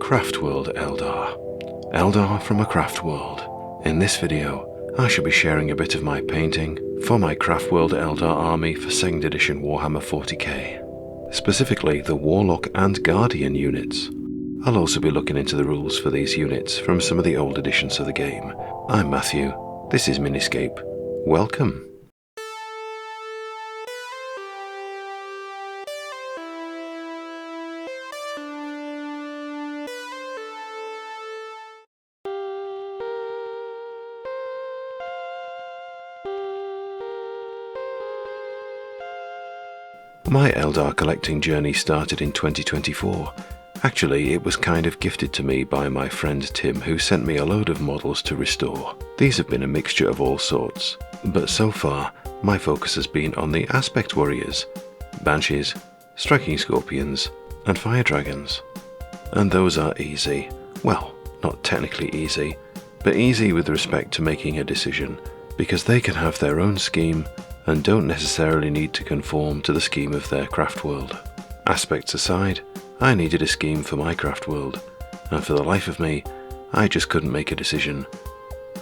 Craftworld Eldar. Eldar from a craft world. In this video, I shall be sharing a bit of my painting for my Craftworld Eldar army for 2nd edition Warhammer 40k. Specifically the Warlock and Guardian units. I'll also be looking into the rules for these units from some of the old editions of the game. I'm Matthew, this is Miniscape. Welcome. My Eldar collecting journey started in 2024. Actually, it was kind of gifted to me by my friend Tim, who sent me a load of models to restore. These have been a mixture of all sorts, but so far my focus has been on the aspect warriors, banshees, striking scorpions, and fire dragons. And those are easy. Well, not technically easy, but easy with respect to making a decision, because they can have their own scheme and don't necessarily need to conform to the scheme of their craft world. Aspects aside, I needed a scheme for my craft world, and for the life of me, I just couldn't make a decision.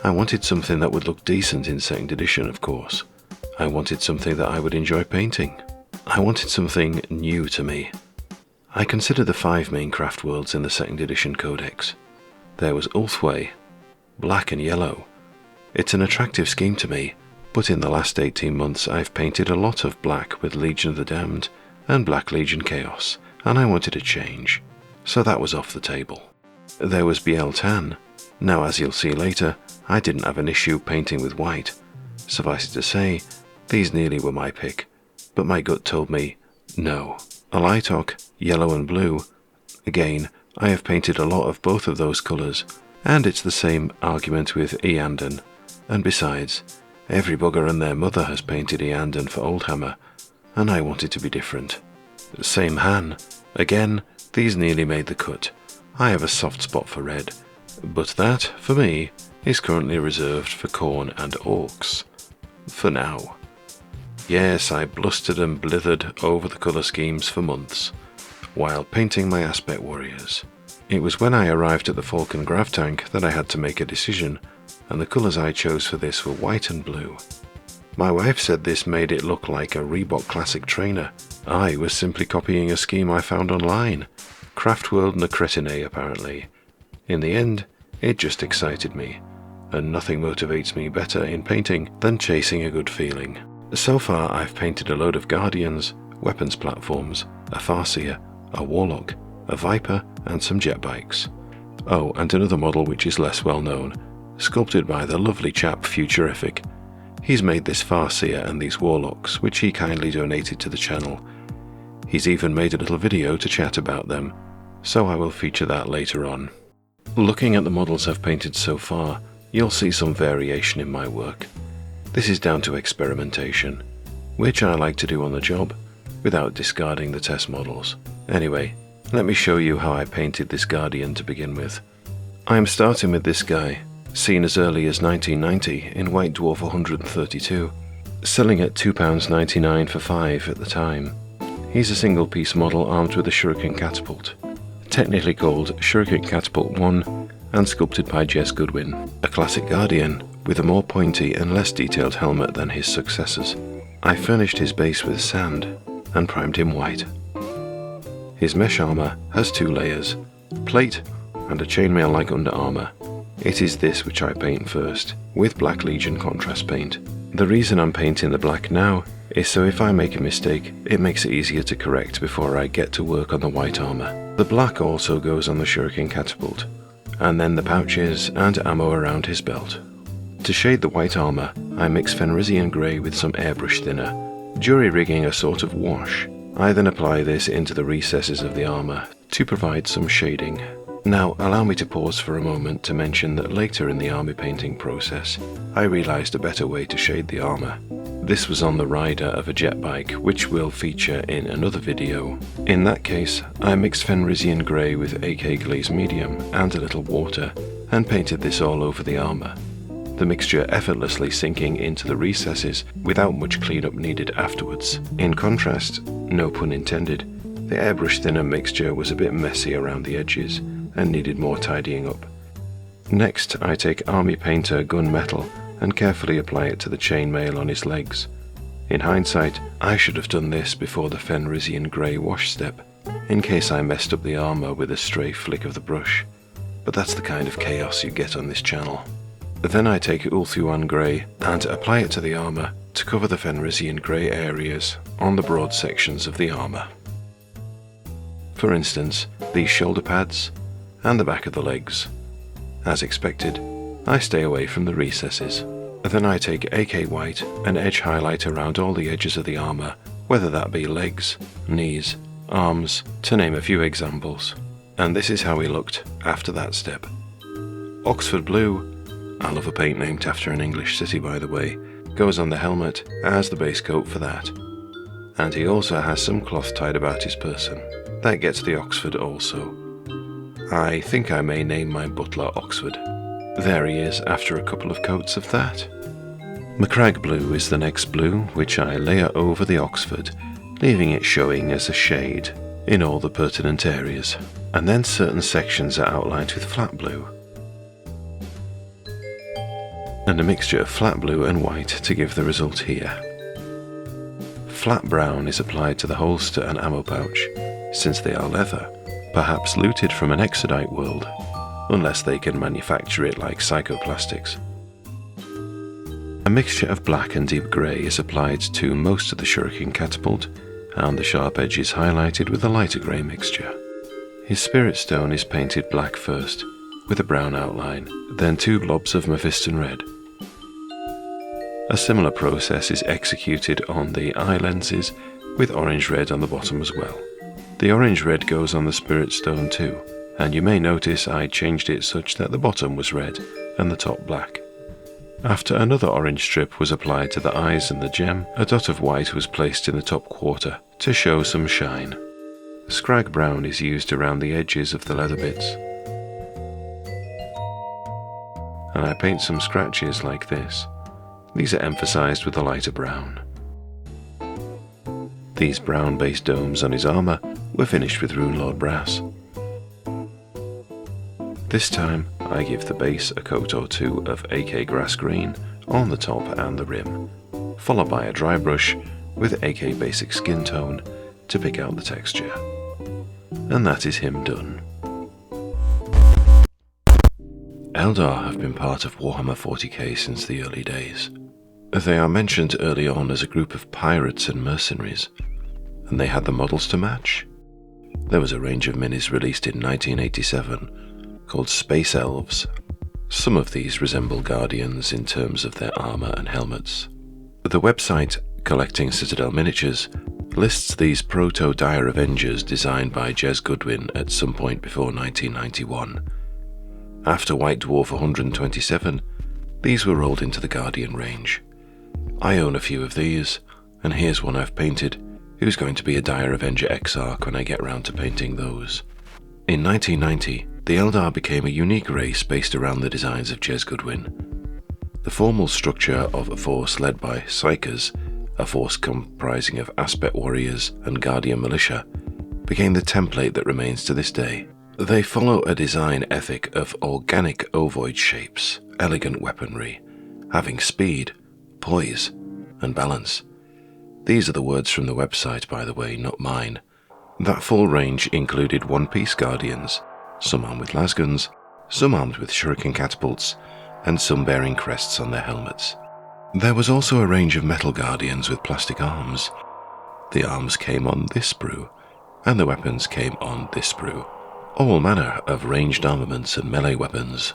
I wanted something that would look decent in 2nd edition, of course. I wanted something that I would enjoy painting. I wanted something new to me. I consider the 5 main craft worlds in the 2nd edition codex. There was Ulthway, black and yellow. It's an attractive scheme to me, but in the last 18 months I've painted a lot of black with Legion of the Damned and Black Legion Chaos, and I wanted a change, so that was off the table. There was BL Tan. Now, as you'll see later, I didn't have an issue painting with white. Suffice it to say, these nearly were my pick, but my gut told me no. A light oak, yellow and blue. Again, I have painted a lot of both of those colours, and it's the same argument with Eandon, and besides, every bugger and their mother has painted Eandon for Oldhammer, and I wanted to be different. Same Han. Again, these nearly made the cut. I have a soft spot for red, but that, for me, is currently reserved for Khorne and Orcs. For now. Yes, I blustered and blithered over the colour schemes for months, while painting my aspect warriors. It was when I arrived at the Falcon Grav tank that I had to make a decision, and the colours I chose for this were white and blue. My wife said this made it look like a Reebok Classic trainer. I was simply copying a scheme I found online. Craftworld Nacretinei, apparently. In the end, it just excited me, and nothing motivates me better in painting than chasing a good feeling. So far I've painted a load of Guardians, weapons platforms, a Farseer, a Warlock, a Viper, and some jet bikes. Oh, and another model which is less well known, sculpted by the lovely chap Futuriphic. He's made this Farseer and these Warlocks, which he kindly donated to the channel. He's even made a little video to chat about them, so I will feature that later on. Looking at the models I've painted so far, you'll see some variation in my work. This is down to experimentation, which I like to do on the job, without discarding the test models. Anyway, let me show you how I painted this Guardian to begin with. I am starting with this guy, seen as early as 1990 in White Dwarf 132, selling at £2.99 for 5 at the time. He's a single piece model armed with a Shuriken Catapult, technically called Shuriken Catapult 1 and sculpted by Jez Goodwin, a classic Guardian with a more pointy and less detailed helmet than his successors. I furnished his base with sand and primed him white. His mesh armour has 2 layers, plate and a chainmail-like underarmour. It is this which I paint first, with Black Legion contrast paint. The reason I'm painting the black now is so if I make a mistake, it makes it easier to correct before I get to work on the white armour. The black also goes on the Shuriken Catapult, and then the pouches and ammo around his belt. To shade the white armour, I mix Fenrisian Grey with some airbrush thinner, jury-rigging a sort of wash. I then apply this into the recesses of the armour to provide some shading. Now, allow me to pause for a moment to mention that later in the army painting process, I realised a better way to shade the armour. This was on the rider of a jet bike, which will feature in another video. In that case, I mixed Fenrisian Grey with AK Glaze Medium and a little water, and painted this all over the armour. The mixture effortlessly sinking into the recesses without much cleanup needed afterwards. In contrast, no pun intended, the airbrush thinner mixture was a bit messy around the edges, and needed more tidying up. Next, I take Army Painter gunmetal and carefully apply it to the chainmail on his legs. In hindsight, I should have done this before the Fenrisian Grey wash step, in case I messed up the armour with a stray flick of the brush, but that's the kind of chaos you get on this channel. Then I take Ulthuan Grey and apply it to the armour to cover the Fenrisian Grey areas on the broad sections of the armour. For instance, these shoulder pads and the back of the legs. As expected, I stay away from the recesses. Then I take AK White and edge highlight around all the edges of the armour, whether that be legs, knees, arms, to name a few examples. And this is how he looked after that step. Oxford Blue, I love a paint named after an English city by the way, goes on the helmet as the base coat for that. And he also has some cloth tied about his person. That gets the Oxford also. I think I may name my butler Oxford. There he is after a couple of coats of that. Macragge Blue is the next blue, which I layer over the Oxford, leaving it showing as a shade in all the pertinent areas, and then certain sections are outlined with flat blue. And a mixture of flat blue and white to give the result here. Flat brown is applied to the holster and ammo pouch, since they are leather, perhaps looted from an Exodite world, unless they can manufacture it like psychoplastics. A mixture of black and deep grey is applied to most of the shuriken catapult, and the sharp edge is highlighted with a lighter grey mixture. His spirit stone is painted black first, with a brown outline, then 2 globs of Mephiston red. A similar process is executed on the eye lenses, with orange red on the bottom as well. The orange red goes on the spirit stone too, and you may notice I changed it such that the bottom was red and the top black. After another orange strip was applied to the eyes and the gem, a dot of white was placed in the top quarter to show some shine. Scrag brown is used around the edges of the leather bits. And I paint some scratches like this. These are emphasized with a lighter brown. These brown-based domes on his armour were finished with Runelord brass. This time, I give the base a coat or 2 of AK grass green on the top and the rim, followed by a dry brush with AK basic skin tone to pick out the texture. And that is him done. Eldar have been part of Warhammer 40k since the early days. They are mentioned early on as a group of pirates and mercenaries, and they had the models to match. There was a range of minis released in 1987 called Space Elves. Some of these resemble Guardians in terms of their armour and helmets. The website, Collecting Citadel Miniatures, lists these proto-Dire Avengers designed by Jez Goodwin at some point before 1991. After White Dwarf 127, these were rolled into the Guardian range. I own a few of these, and here's one I've painted, who's going to be a Dire Avenger Exarch when I get round to painting those. In 1990, the Eldar became a unique race based around the designs of Jez Goodwin. The formal structure of a force led by Psykers, a force comprising of Aspect Warriors and Guardian Militia, became the template that remains to this day. They follow a design ethic of organic ovoid shapes, elegant weaponry, having speed, poise, and balance. These are the words from the website, by the way, not mine. That full range included one-piece Guardians, some armed with lasguns, some armed with shuriken catapults, and some bearing crests on their helmets. There was also a range of metal Guardians with plastic arms. The arms came on this sprue, and the weapons came on this sprue. All manner of ranged armaments and melee weapons.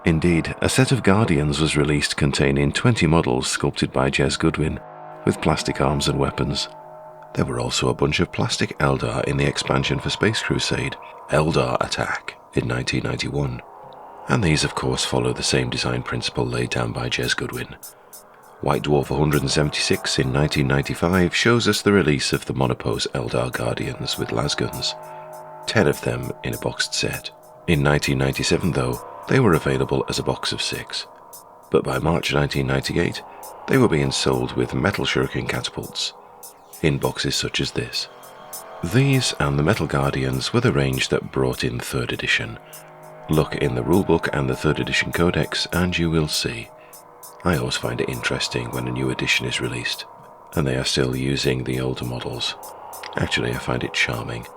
Indeed, a set of Guardians was released containing 20 models sculpted by Jez Goodwin, with plastic arms and weapons. There were also a bunch of plastic Eldar in the expansion for Space Crusade, Eldar Attack, in 1991. And these of course follow the same design principle laid down by Jez Goodwin. White Dwarf 176 in 1995 shows us the release of the monopose Eldar Guardians with lasguns, 10 of them in a boxed set. In 1997 though, they were available as a box of 6, but by March 1998 they were being sold with metal shuriken catapults, in boxes such as this. These and the Metal Guardians were the range that brought in 3rd edition. Look in the rulebook and the 3rd edition codex and you will see. I always find it interesting when a new edition is released, and they are still using the older models. Actually, I find it charming.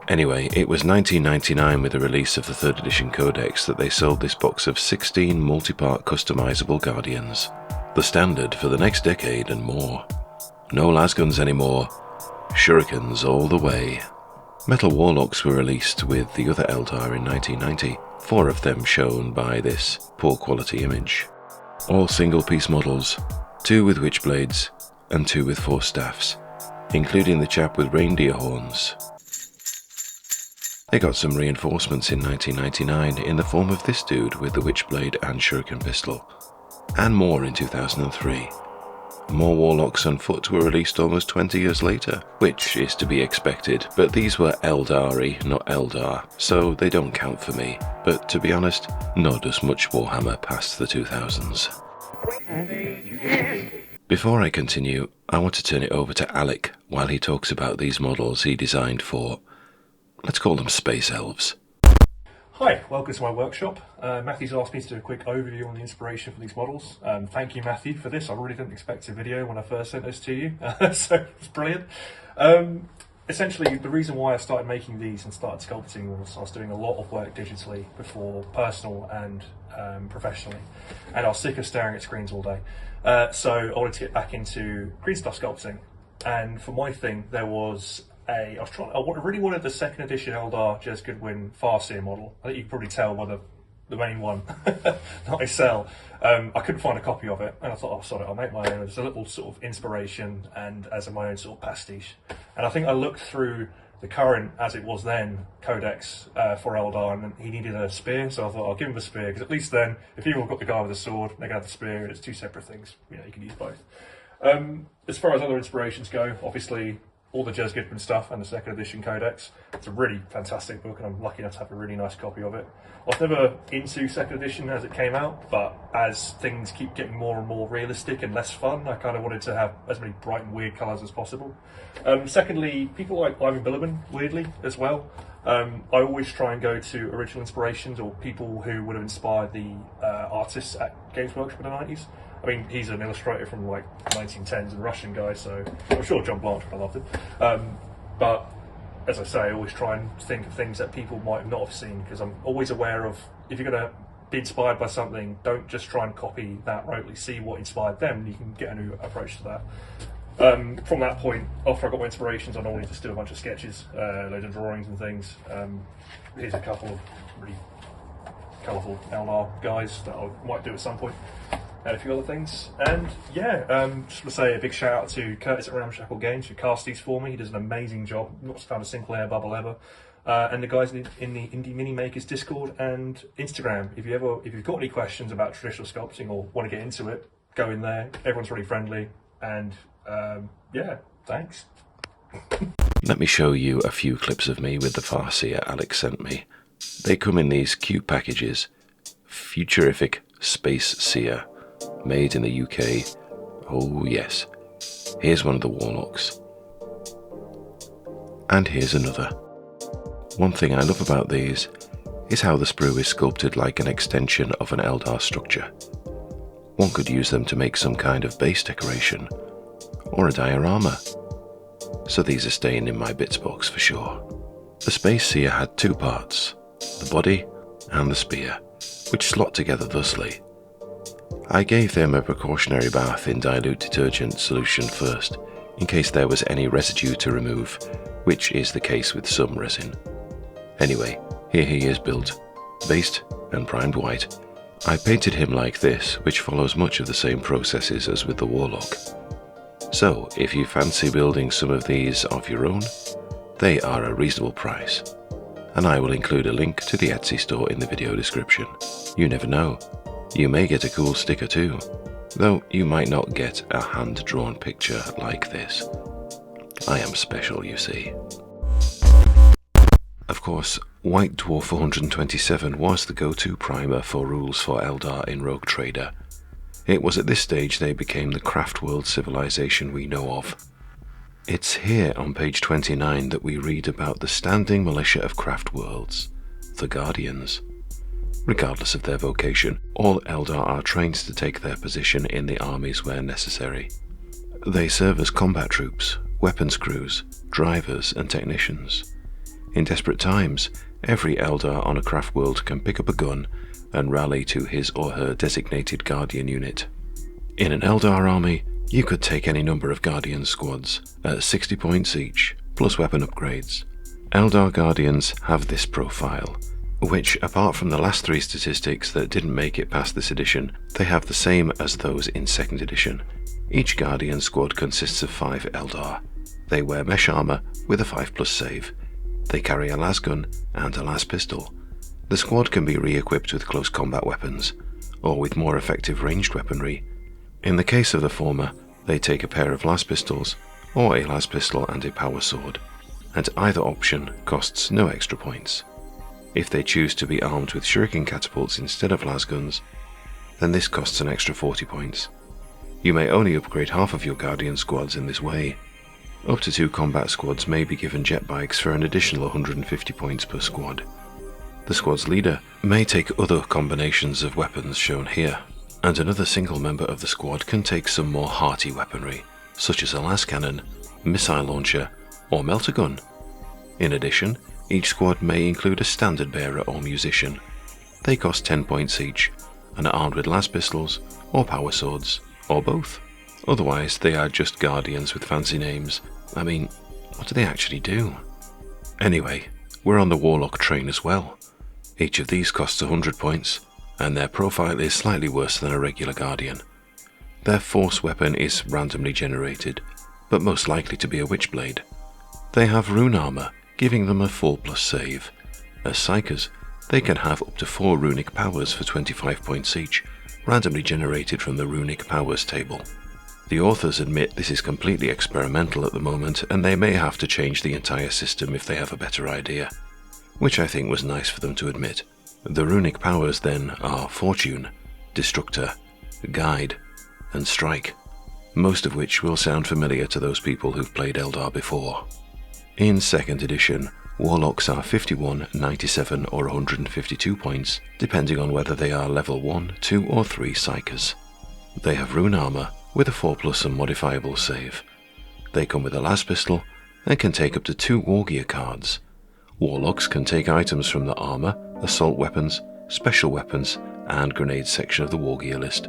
Anyway, it was 1999 with the release of the 3rd edition codex that they sold this box of 16 multi-part customizable Guardians. The standard for the next decade and more. No lasguns anymore. Shurikens all the way. Metal Warlocks were released with the other Eldar in 1990, 4 of them shown by this poor quality image. All single piece models, 2 with witchblades and 2 with 4 staffs, including the chap with reindeer horns. They got some reinforcements in 1999 in the form of this dude with the witchblade and shuriken pistol, and more in 2003. More Warlocks on foot were released almost 20 years later, which is to be expected, but these were Eldari, not Eldar, so they don't count for me. But to be honest, nor does much Warhammer past the 2000s. Before I continue, I want to turn it over to Alec while he talks about these models he designed for, let's call them Space Elves. Hi, welcome to my workshop. Matthew's asked me to do a quick overview on the inspiration for these models. Thank you, Matthew, for this. I really didn't expect a video when I first sent this to you, so it's brilliant. Essentially, the reason why I started making these and started sculpting was I was doing a lot of work digitally before, personal and professionally, and I was sick of staring at screens all day. So I wanted to get back into green stuff sculpting, and for my thing, there was I really wanted the 2nd edition Eldar Jez Goodwin Farseer model. I think you can probably tell by the main one that I sell. I couldn't find a copy of it, and I thought, oh, sorry, I'll make my own. It's a little sort of inspiration and as my own sort of pastiche. And I think I looked through the current, as it was then, codex for Eldar, and he needed a spear, so I thought I'll give him a spear, because at least then, if you've got the guy with a sword, they can have the spear, and it's 2 separate things. You know, you can use both. As far as other inspirations go, obviously, all the Jez Goodwin stuff and the 2nd edition codex. It's a really fantastic book, and I'm lucky enough to have a really nice copy of it. I was never into 2nd edition as it came out, but as things keep getting more and more realistic and less fun, I kind of wanted to have as many bright and weird colours as possible. Secondly, people like Ivan Billerman, weirdly, as well. I always try and go to original inspirations or people who would have inspired the artists at Games Workshop in the 90s. I mean, he's an illustrator from like 1910s and Russian guy, so I'm sure John Blanche would have loved him. But as I say, I always try and think of things that people might not have seen, because I'm always aware of, if you're going to be inspired by something, don't just try and copy that remotely. See what inspired them, and you can get a new approach to that. From that point, after I got my inspirations, I normally just do a bunch of sketches, loads of drawings and things. Here's a couple of really colourful Eldar guys that I might do at some point. And a few other things. And yeah, just want to say a big shout out to Curtis at Ramshackle Games who cast these for me. He does an amazing job. Not found a single air bubble ever. And the guys in the Indie Mini Makers Discord and Instagram. If you've got any questions about traditional sculpting or want to get into it, go in there. Everyone's really friendly. And yeah, thanks. Let me show you a few clips of me with the Farseer Alex sent me. They come in these cute packages. Futuriphic Space Seer. Made in the UK. Oh yes. Here's one of the Warlocks. And here's another. One thing I love about these is how the sprue is sculpted like an extension of an Eldar structure. One could use them to make some kind of base decoration, or a diorama. So these are staying in my bits box for sure. The Space Seer had 2 parts, the body and the spear, which slot together thusly. I gave them a precautionary bath in dilute detergent solution first, in case there was any residue to remove, which is the case with some resin. Anyway, here he is built, based and primed white. I painted him like this, which follows much of the same processes as with the Warlock. So, if you fancy building some of these of your own, they are a reasonable price. And I will include a link to the Etsy store in the video description. You never know. You may get a cool sticker too, though you might not get a hand-drawn picture like this. I am special, you see. Of course, White Dwarf 427 was the go-to primer for rules for Eldar in Rogue Trader. It was at this stage they became the Craftworld civilization we know of. It's here on page 29 that we read about the standing militia of Craftworlds, the Guardians. Regardless of their vocation, all Eldar are trained to take their position in the armies where necessary. They serve as combat troops, weapons crews, drivers and technicians. In desperate times, every Eldar on a Craftworld can pick up a gun and rally to his or her designated Guardian unit. In an Eldar army, you could take any number of Guardian squads at 60 points each, plus weapon upgrades. Eldar Guardians have this profile, which, apart from the last 3 statistics that didn't make it past this edition, they have the same as those in 2nd edition. Each Guardian squad consists of 5 Eldar. They wear mesh armor with a 5+ save. They carry a lasgun and a las pistol. The squad can be re-equipped with close combat weapons, or with more effective ranged weaponry. In the case of the former, they take a pair of las pistols, or a las pistol and a power sword, and either option costs no extra points. If they choose to be armed with shuriken catapults instead of lasguns, then this costs an extra 40 points. You may only upgrade half of your Guardian squads in this way. Up to 2 combat squads may be given jet bikes for an additional 150 points per squad. The squad's leader may take other combinations of weapons shown here, and another single member of the squad can take some more hearty weaponry, such as a las cannon, missile launcher, or melter gun. In addition, each squad may include a standard bearer or musician. They cost 10 points each, and are armed with las pistols, or power swords, or both. Otherwise, they are just Guardians with fancy names. I mean, what do they actually do? Anyway, we're on the Warlock train as well. Each of these costs 100 points, and their profile is slightly worse than a regular Guardian. Their force weapon is randomly generated, but most likely to be a witchblade. They have rune armor, giving them a 4+ save. As psychers, they can have up to 4 runic powers for 25 points each, randomly generated from the runic powers table. The authors admit this is completely experimental at the moment, and they may have to change the entire system if they have a better idea, which I think was nice for them to admit. The runic powers then are Fortune, Destructor, Guide, and Strike, most of which will sound familiar to those people who've played Eldar before. In 2nd edition, Warlocks are 51, 97 or 152 points, depending on whether they are level 1, 2 or 3 psychers. They have rune armor with a 4+ and modifiable save. They come with a las pistol and can take up to 2 Wargear cards. Warlocks can take items from the armor, assault weapons, special weapons, and grenades section of the Wargear list.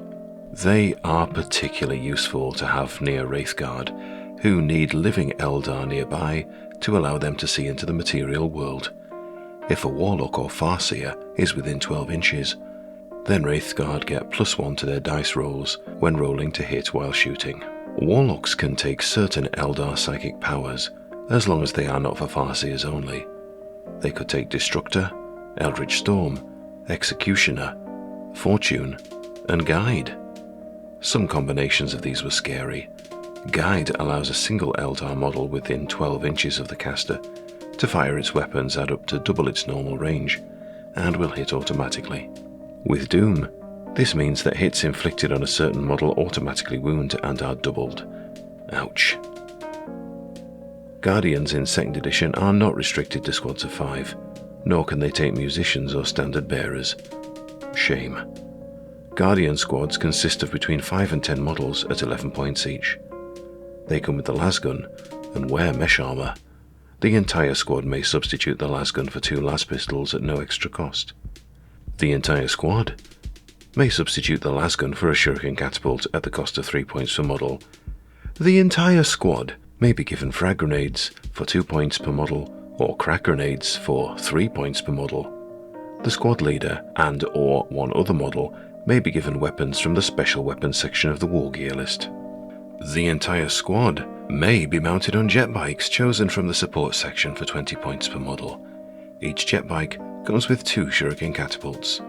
They are particularly useful to have near Wraithguard, who need living Eldar nearby to allow them to see into the material world. If a Warlock or Farseer is within 12 inches, then Wraithguard get +1 to their dice rolls when rolling to hit while shooting. Warlocks can take certain Eldar psychic powers, as long as they are not for Farseers only. They could take Destructor, Eldritch Storm, Executioner, Fortune, and Guide. Some combinations of these were scary. Guide allows a single Eldar model within 12 inches of the caster to fire its weapons at up to double its normal range, and will hit automatically. With Doom, this means that hits inflicted on a certain model automatically wound and are doubled. Ouch. Guardians in 2nd edition are not restricted to squads of 5, nor can they take musicians or standard bearers. Shame. Guardian squads consist of between 5 and 10 models at 11 points each. They come with the lasgun and wear mesh armor. The entire squad may substitute the lasgun for 2 las pistols at no extra cost. The entire squad may substitute the lasgun for a shuriken catapult at the cost of 3 points per model. The entire squad may be given frag grenades for 2 points per model, or crack grenades for 3 points per model. The squad leader and or one other model may be given weapons from the special weapons section of the Wargear list. The entire squad may be mounted on jet bikes chosen from the support section for 20 points per model. Each jet bike comes with 2 shuriken catapults.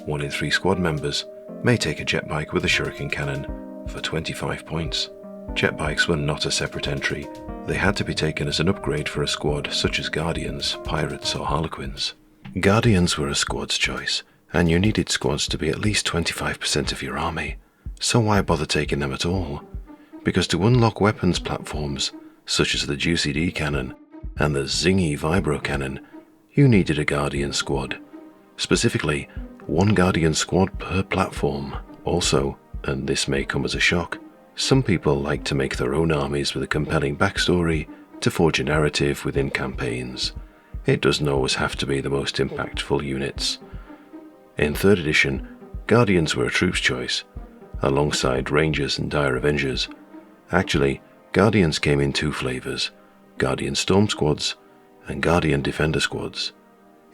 1 in 3 squad members may take a jet bike with a shuriken cannon for 25 points. Jet bikes were not a separate entry. They had to be taken as an upgrade for a squad such as Guardians, Pirates or Harlequins. Guardians were a squad's choice, and you needed squads to be at least 25% of your army, so why bother taking them at all? Because to unlock weapons platforms, such as the Juicy D cannon and the Zingy Vibro cannon, you needed a Guardian squad. Specifically, one Guardian squad per platform. Also, and this may come as a shock, some people like to make their own armies with a compelling backstory to forge a narrative within campaigns. It doesn't always have to be the most impactful units. In 3rd edition, Guardians were a troops choice, alongside Rangers and Dire Avengers. Actually, Guardians came in 2 flavors, Guardian Storm Squads and Guardian Defender Squads.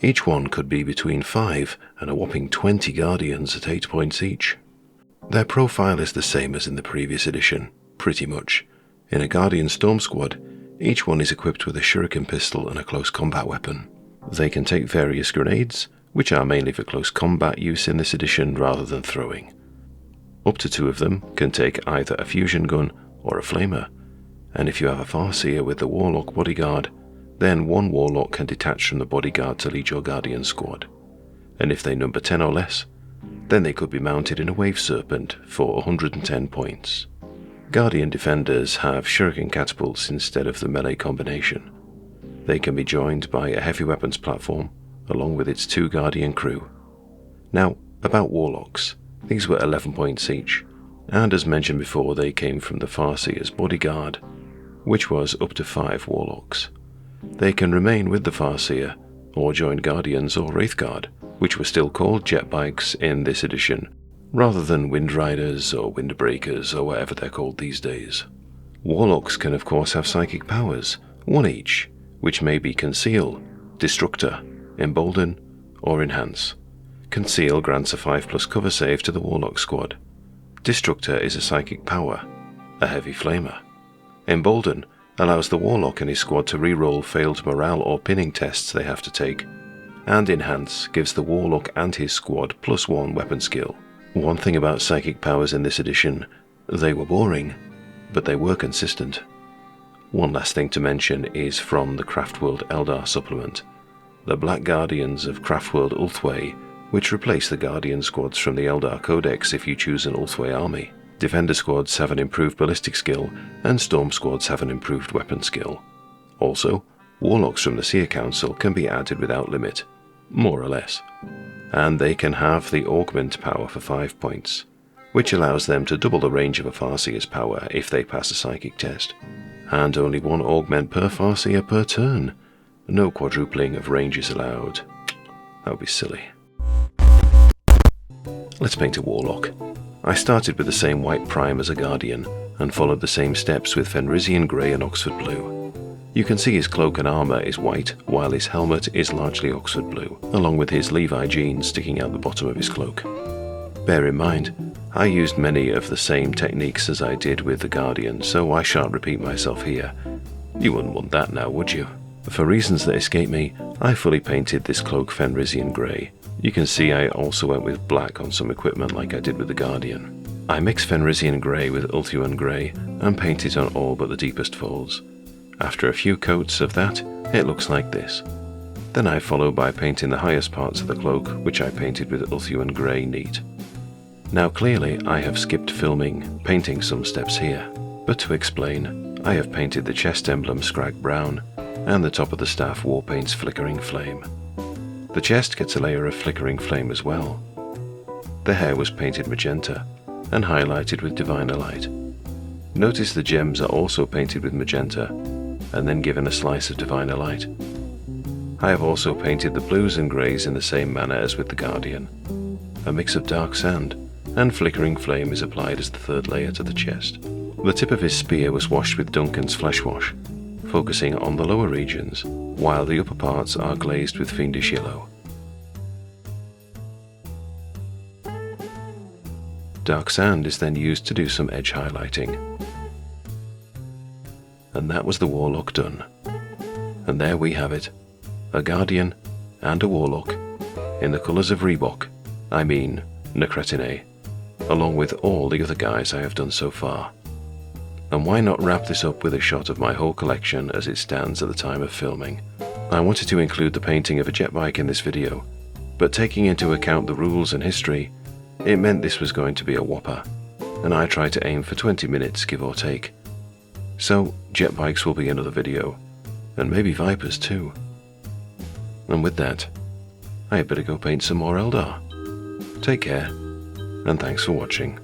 Each one could be between 5 and a whopping 20 Guardians at 8 points each. Their profile is the same as in the previous edition, pretty much. In a Guardian Storm Squad, each one is equipped with a shuriken pistol and a close combat weapon. They can take various grenades, which are mainly for close combat use in this edition rather than throwing. Up to 2 of them can take either a fusion gun or a flamer, and if you have a Farseer with the Warlock bodyguard, then 1 Warlock can detach from the bodyguard to lead your Guardian squad, and if they number 10 or less, then they could be mounted in a Wave Serpent for 110 points. Guardian Defenders have shuriken catapults instead of the melee combination. They can be joined by a heavy weapons platform, along with its 2 Guardian crew. Now, about Warlocks. These were 11 points each, and as mentioned before, they came from the Farseer's bodyguard, which was up to 5 Warlocks. They can remain with the Farseer, or join Guardians or Wraithguard, which were still called jet bikes in this edition, rather than Windriders or Windbreakers or whatever they're called these days. Warlocks can of course have psychic powers, 1 each, which may be Conceal, Destructor, Embolden, or Enhance. Conceal grants a 5+ cover save to the Warlock squad. Destructor is a psychic power, a heavy flamer. Embolden allows the Warlock and his squad to reroll failed morale or pinning tests they have to take, and Enhance gives the Warlock and his squad +1 weapon skill. One thing about psychic powers in this edition, they were boring, but they were consistent. One last thing to mention is from the Craftworld Eldar supplement, the Black Guardians of Craftworld Ulthwé, which replace the Guardian squads from the Eldar Codex if you choose an Ulthwé army. Defender squads have an improved ballistic skill, and Storm squads have an improved weapon skill. Also, Warlocks from the Seer Council can be added without limit, more or less, and they can have the Augment power for 5 points, which allows them to double the range of a Farseer's power if they pass a psychic test, and only 1 Augment per Farseer per turn. No quadrupling of ranges allowed. That would be silly. Let's paint a Warlock. I started with the same white prime as a Guardian, and followed the same steps with Fenrisian Grey and Oxford Blue. You can see his cloak and armour is white, while his helmet is largely Oxford Blue, along with his Levi jeans sticking out the bottom of his cloak. Bear in mind, I used many of the same techniques as I did with the Guardian, so I shan't repeat myself here. You wouldn't want that now, would you? For reasons that escape me, I fully painted this cloak Fenrisian Grey. You can see I also went with black on some equipment like I did with the Guardian. I mixed Fenrisian Grey with Ulthuan Grey and painted on all but the deepest folds. After a few coats of that, it looks like this. Then I follow by painting the highest parts of the cloak, which I painted with Ulthuan Grey neat. Now clearly I have skipped filming, painting some steps here, but to explain, I have painted the chest emblem Scrag Brown, and the top of the staff war paints Flickering Flame. The chest gets a layer of Flickering Flame as well. The hair was painted magenta, and highlighted with Diviner Light. Notice the gems are also painted with magenta, and then given a slice of Diviner Light. I have also painted the blues and greys in the same manner as with the Guardian. A mix of dark sand, and Flickering Flame is applied as the 3rd layer to the chest. The tip of his spear was washed with Duncan's Flesh Wash, focusing on the lower regions, while the upper parts are glazed with Fiendish Yellow. Dark sand is then used to do some edge highlighting. And that was the Warlock done. And there we have it, a Guardian and a Warlock, in the colours of Reebok, I mean Nacretinei, along with all the other guys I have done so far. And why not wrap this up with a shot of my whole collection as it stands at the time of filming? I wanted to include the painting of a jet bike in this video, but taking into account the rules and history, it meant this was going to be a whopper, and I tried to aim for 20 minutes give or take. So jet bikes will be another video, and maybe Vipers too. And with that, I had better go paint some more Eldar. Take care, and thanks for watching.